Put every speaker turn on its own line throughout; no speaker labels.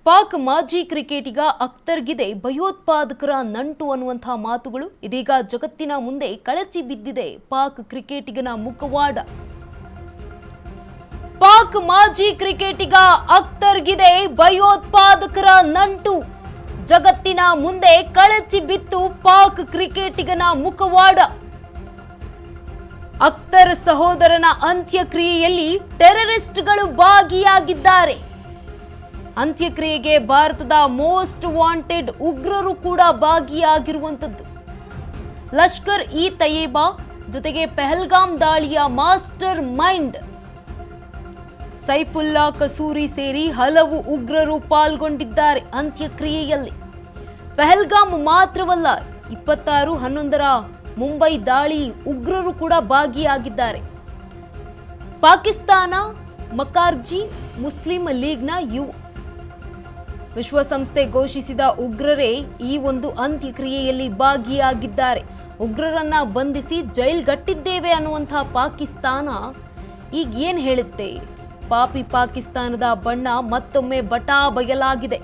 ಪಾಕ್ ಮಾಜಿ ಕ್ರಿಕೆಟಿಗ ಅಖ್ತರ್ಗಿದೆ ಭಯೋತ್ಪಾದಕರ ನಂಟು ಅನ್ನುವಂತಹ ಮಾತುಗಳು ಇದೀಗ ಜಗತ್ತಿನ ಮುಂದೆ ಕಳಚಿ ಬಿದ್ದಿದೆ. ಪಾಕ್ ಕ್ರಿಕೆಟಿಗನ ಮುಖವಾಡ. ಪಾಕ್ ಮಾಜಿ ಕ್ರಿಕೆಟಿಗ ಅಖ್ತರ್ಗಿದೆ ಭಯೋತ್ಪಾದಕರ ನಂಟು. ಜಗತ್ತಿನ ಮುಂದೆ ಕಳಚಿ ಬಿತ್ತು ಪಾಕ್ ಕ್ರಿಕೆಟಿಗನ ಮುಖವಾಡ. ಅಖ್ತರ್ ಸಹೋದರನ ಅಂತ್ಯಕ್ರಿಯೆಯಲ್ಲಿ ಟೆರರಿಸ್ಟ್ಗಳು ಭಾಗಿಯಾಗಿದ್ದಾರೆ. ಅಂತ್ಯಕ್ರಿಯೆಗೆ ಭಾರತದ ಮೋಸ್ಟ್ ವಾಂಟೆಡ್ ಉಗ್ರರು ಕೂಡ ಭಾಗಿಯಾಗಿರುವಂತದ್ದು. ಲಷ್ಕರ್ ಇ ತಯ್ಯಬಾ ಜೊತೆಗೆ ಪಹಲ್ಗಾಮ್ ದಾಳಿಯ ಮಾಸ್ಟರ್ ಮೈಂಡ್ ಸೈಫುಲ್ಲಾ ಕಸೂರಿ ಸೇರಿ ಹಲವು ಉಗ್ರರು ಪಾಲ್ಗೊಂಡಿದ್ದಾರೆ ಅಂತ್ಯಕ್ರಿಯೆಯಲ್ಲಿ. ಪಹಲ್ಗಾಮ್ ಮಾತ್ರವಲ್ಲ, 26/11 ಮುಂಬೈ ದಾಳಿ ಉಗ್ರರು ಕೂಡ ಭಾಗಿಯಾಗಿದ್ದಾರೆ. ಪಾಕಿಸ್ತಾನ ಮಕಾರ್ಜಿ ಮುಸ್ಲಿಂ ಲೀಗ್ನ ವಿಶ್ವಸಂಸ್ಥೆ ಘೋಷಿಸಿದ ಉಗ್ರರೇ ಈ ಒಂದು ಅಂತ್ಯಕ್ರಿಯೆಯಲ್ಲಿ ಭಾಗಿಯಾಗಿದ್ದಾರೆ. ಉಗ್ರರನ್ನ ಬಂಧಿಸಿ ಜೈಲ್ಗಟ್ಟಿದ್ದೇವೆ ಅನ್ನುವಂತಹ ಪಾಕಿಸ್ತಾನ ಈಗ ಏನ್ ಹೇಳುತ್ತೆ? ಪಾಪಿ ಪಾಕಿಸ್ತಾನದ ಬಣ್ಣ ಮತ್ತೊಮ್ಮೆ ಬಟಾ ಬಯಲಾಗಿದೆ.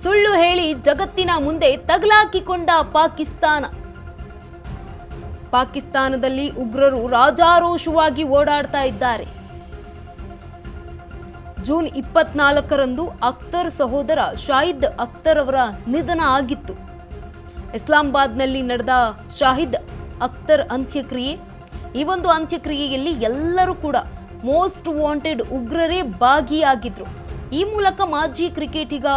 ಸುಳ್ಳು ಹೇಳಿ ಜಗತ್ತಿನ ಮುಂದೆ ತಗಲಾಕಿಕೊಂಡ ಪಾಕಿಸ್ತಾನ. ಪಾಕಿಸ್ತಾನದಲ್ಲಿ ಉಗ್ರರು ರಾಜಾರೋಷವಾಗಿ ಓಡಾಡ್ತಾ ಇದ್ದಾರೆ. ಜೂನ್ 24ರಂದು ಅಖ್ತರ್ ಸಹೋದರ ಶಾಹಿದ್ ಅಖ್ತರ್ ಅವರ ನಿಧನ ಆಗಿತ್ತು. ಇಸ್ಲಾಮಾಬಾದ್ನಲ್ಲಿ ನಡೆದ ಶಾಹಿದ್ ಅಖ್ತರ್ ಅಂತ್ಯಕ್ರಿಯೆ. ಈ ಒಂದು ಅಂತ್ಯಕ್ರಿಯೆಯಲ್ಲಿ ಎಲ್ಲರೂ ಕೂಡ ಮೋಸ್ಟ್ ವಾಂಟೆಡ್ ಉಗ್ರರೇ ಭಾಗಿಯಾಗಿದ್ರು. ಈ ಮೂಲಕ ಮಾಜಿ ಕ್ರಿಕೆಟಿಗ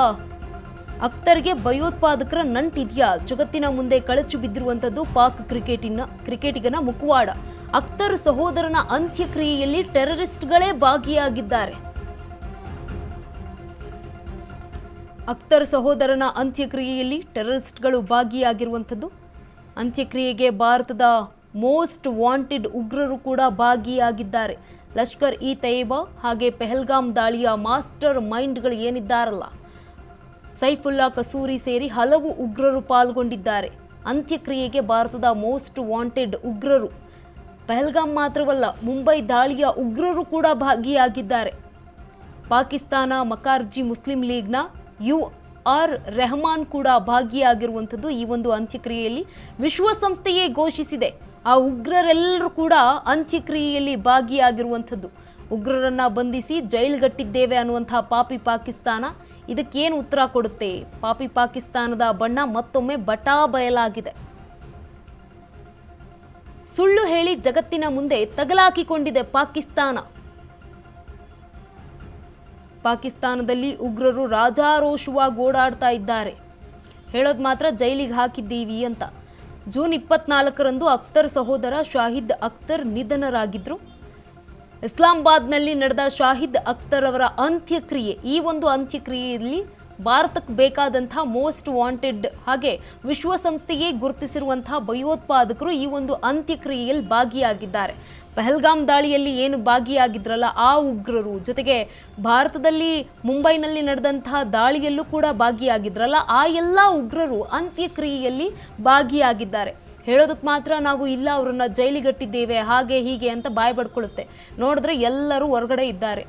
ಅಖ್ತರ್ಗೆ ಭಯೋತ್ಪಾದಕರ ನಂಟಿದ್ಯಾ? ಜಗತ್ತಿನ ಮುಂದೆ ಕಳಚಿ ಬಿದ್ದಿರುವಂತದ್ದು ಪಾಕ್ ಕ್ರಿಕೆಟಿಗನ ಮುಖವಾಡ. ಅಖ್ತರ್ ಸಹೋದರನ ಅಂತ್ಯಕ್ರಿಯೆಯಲ್ಲಿ ಟೆರರಿಸ್ಟ್ಗಳೇ ಭಾಗಿಯಾಗಿದ್ದಾರೆ. ಅಖ್ತರ್ ಸಹೋದರನ ಅಂತ್ಯಕ್ರಿಯೆಯಲ್ಲಿ ಟೆರರಿಸ್ಟ್ಗಳು ಭಾಗಿಯಾಗಿರುವಂಥದ್ದು. ಅಂತ್ಯಕ್ರಿಯೆಗೆ ಭಾರತದ ಮೋಸ್ಟ್ ವಾಂಟೆಡ್ ಉಗ್ರರು ಕೂಡ ಭಾಗಿಯಾಗಿದ್ದಾರೆ. ಲಷ್ಕರ್ ಇ ತಯ್ಯಬಾ ಹಾಗೆ ಪಹಲ್ಗಾಮ್ ದಾಳಿಯ ಮಾಸ್ಟರ್ ಮೈಂಡ್ಗಳು ಏನಿದ್ದಾರಲ್ಲ, ಸೈಫುಲ್ಲಾ ಕಸೂರಿ ಸೇರಿ ಹಲವು ಉಗ್ರರು ಪಾಲ್ಗೊಂಡಿದ್ದಾರೆ. ಅಂತ್ಯಕ್ರಿಯೆಗೆ ಭಾರತದ ಮೋಸ್ಟ್ ವಾಂಟೆಡ್ ಉಗ್ರರು. ಪಹಲ್ಗಾಮ್ ಮಾತ್ರವಲ್ಲ, ಮುಂಬೈ ದಾಳಿಯ ಉಗ್ರರು ಕೂಡ ಭಾಗಿಯಾಗಿದ್ದಾರೆ. ಪಾಕಿಸ್ತಾನ ಮಕಾರ್ಜಿ ಮುಸ್ಲಿಂ ಲೀಗ್ನ UR ರೆಹಮಾನ್ ಕೂಡ ಭಾಗಿಯಾಗಿರುವಂಥದ್ದು. ಈ ಒಂದು ಅಂತ್ಯಕ್ರಿಯೆಯಲ್ಲಿ ವಿಶ್ವಸಂಸ್ಥೆಯೇ ಘೋಷಿಸಿದೆ. ಆ ಉಗ್ರರೆಲ್ಲರೂ ಕೂಡ ಅಂತ್ಯಕ್ರಿಯೆಯಲ್ಲಿ ಭಾಗಿಯಾಗಿರುವಂಥದ್ದು. ಉಗ್ರರನ್ನ ಬಂಧಿಸಿ ಜೈಲ್ಗಟ್ಟಿದ್ದೇವೆ ಅನ್ನುವಂತಹ ಪಾಪಿ ಪಾಕಿಸ್ತಾನ ಇದಕ್ಕೇನು ಉತ್ತರ ಕೊಡುತ್ತೆ? ಪಾಪಿ ಪಾಕಿಸ್ತಾನದ ಬಣ್ಣ ಮತ್ತೊಮ್ಮೆ ಬಟಾ ಬಯಲಾಗಿದೆ. ಸುಳ್ಳು ಹೇಳಿ ಜಗತ್ತಿನ ಮುಂದೆ ತಗಲಾಕಿಕೊಂಡಿದೆ ಪಾಕಿಸ್ತಾನ. ಪಾಕಿಸ್ತಾನದಲ್ಲಿ ಉಗ್ರರು ರಾಜಾರೋಷವಾಗಿ ಓಡಾಡ್ತಾ ಇದ್ದಾರೆ. ಹೇಳೋದು ಮಾತ್ರ ಜೈಲಿಗೆ ಹಾಕಿದ್ದೀವಿ ಅಂತ. ಜೂನ್ 24ರಂದು ಅಖ್ತರ್ ಸಹೋದರ ಶಾಹಿದ್ ಅಖ್ತರ್ ನಿಧನರಾಗಿದ್ರು. ಇಸ್ಲಾಮಾಬಾದ್ನಲ್ಲಿ ನಡೆದ ಶಾಹಿದ್ ಅಖ್ತರ್ ಅವರ ಅಂತ್ಯಕ್ರಿಯೆ. ಈ ಒಂದು ಅಂತ್ಯಕ್ರಿಯೆಯಲ್ಲಿ ಭಾರತಕ್ಕೆ ಬೇಕಾದಂತಹ ಮೋಸ್ಟ್ ವಾಂಟೆಡ್ ಹಾಗೆ ವಿಶ್ವಸಂಸ್ಥೆಯೇ ಗುರುತಿಸಿರುವಂತಹ ಭಯೋತ್ಪಾದಕರು ಈ ಒಂದು ಅಂತ್ಯಕ್ರಿಯೆಯಲ್ಲಿ ಭಾಗಿಯಾಗಿದ್ದಾರೆ. ಪಹಲ್ಗಾಮ್ ದಾಳಿಯಲ್ಲಿ ಏನು ಭಾಗಿಯಾಗಿದ್ರಲ್ಲ ಆ ಉಗ್ರರು, ಜೊತೆಗೆ ಭಾರತದಲ್ಲಿ ಮುಂಬೈನಲ್ಲಿ ನಡೆದಂತಹ ದಾಳಿಯಲ್ಲೂ ಕೂಡ ಭಾಗಿಯಾಗಿದ್ರಲ್ಲ ಆ ಎಲ್ಲ ಉಗ್ರರು ಅಂತ್ಯಕ್ರಿಯೆಯಲ್ಲಿ ಭಾಗಿಯಾಗಿದ್ದಾರೆ. ಹೇಳೋದಕ್ಕೆ ಮಾತ್ರ ನಾವು ಇಲ್ಲ ಅವರನ್ನ ಜೈಲಿಗಟ್ಟಿದ್ದೇವೆ ಹಾಗೆ ಹೀಗೆ ಅಂತ ಬಾಯ್ ಬಡ್ಕೊಳ್ಳುತ್ತೆ. ನೋಡಿದ್ರೆ ಎಲ್ಲರೂ ಹೊರಗಡೆ ಇದ್ದಾರೆ.